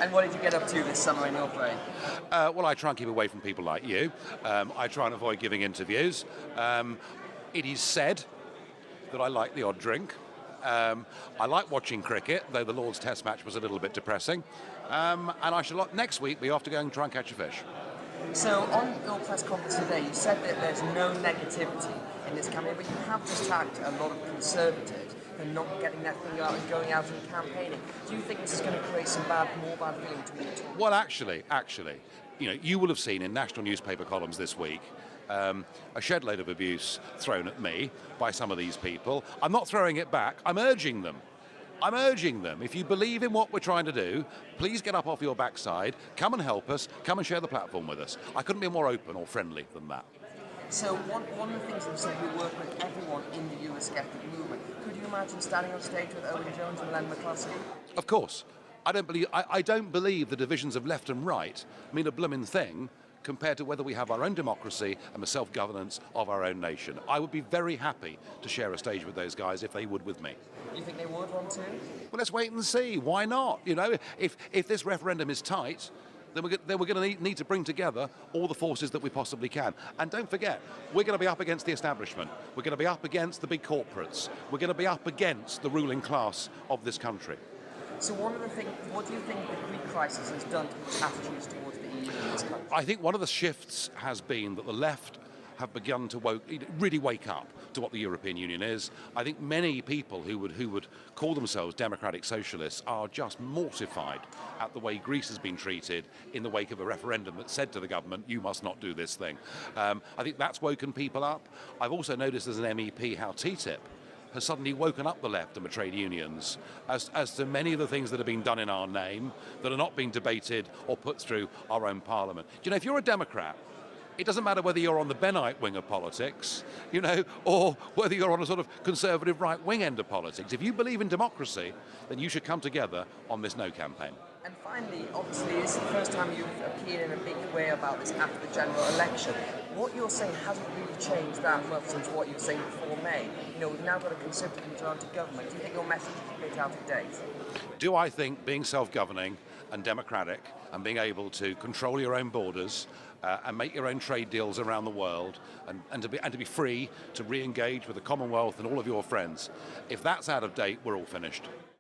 And what did you get up to this summer in your brain? Well, I try and keep away from people like you. I try and avoid giving interviews. It is said that I like the odd drink. I like watching cricket, though the Lord's Test match was a little bit depressing. And I shall next week be off to go and try and catch a fish. So on your press conference today, you said that there's no negativity in this campaign, but you have just attacked a lot of Conservatives for not getting their thing out and going out and campaigning. Do you think this is going to create some more bad feeling towards you? Well, actually, you will have seen in national newspaper columns this week a shed load of abuse thrown at me by some of these people. I'm not throwing it back. I'm urging them. If you believe in what we're trying to do, please get up off your backside, come and help us, come and share the platform with us. I couldn't be more open or friendly than that. So one of the things that you said, you work with everyone in the Eurosceptic movement. Could you imagine standing on stage with Owen Jones and Len McCluskey? Of course. I don't believe the divisions of left and right mean a blooming thing compared to whether we have our own democracy and the self-governance of our own nation. I would be very happy to share a stage with those guys if they would with me. You think they would want to? Well, let's wait and see. Why not? If this referendum is tight, then we're going to need to bring together all the forces that we possibly can. And don't forget, we're going to be up against the establishment. We're going to be up against the big corporates. We're going to be up against the ruling class of this country. So what do you think the Greek crisis has done to attitudes towards the EU in this country? I think one of the shifts has been that the left have begun to really wake up to what the European Union is. I think many people who would call themselves democratic socialists are just mortified at the way Greece has been treated in the wake of a referendum that said to the government, you must not do this thing. I think that's woken people up. I've also noticed as an MEP how TTIP has suddenly woken up the left and the trade unions as to many of the things that have been done in our name that are not being debated or put through our own parliament. If you're a Democrat, it doesn't matter whether you're on the Bennite wing of politics, or whether you're on a sort of conservative right-wing end of politics. If you believe in democracy, then you should come together on this No campaign. And finally, obviously, this is the first time you've appeared in a big way about this after the general election. What you're saying hasn't really changed that much since what you were saying before May. We've now got a Conservative majority government. Do you think your message is a bit out of date? Do I think being self-governing and democratic and being able to control your own borders and make your own trade deals around the world and to be free to re-engage with the Commonwealth and all of your friends, if that's out of date, we're all finished.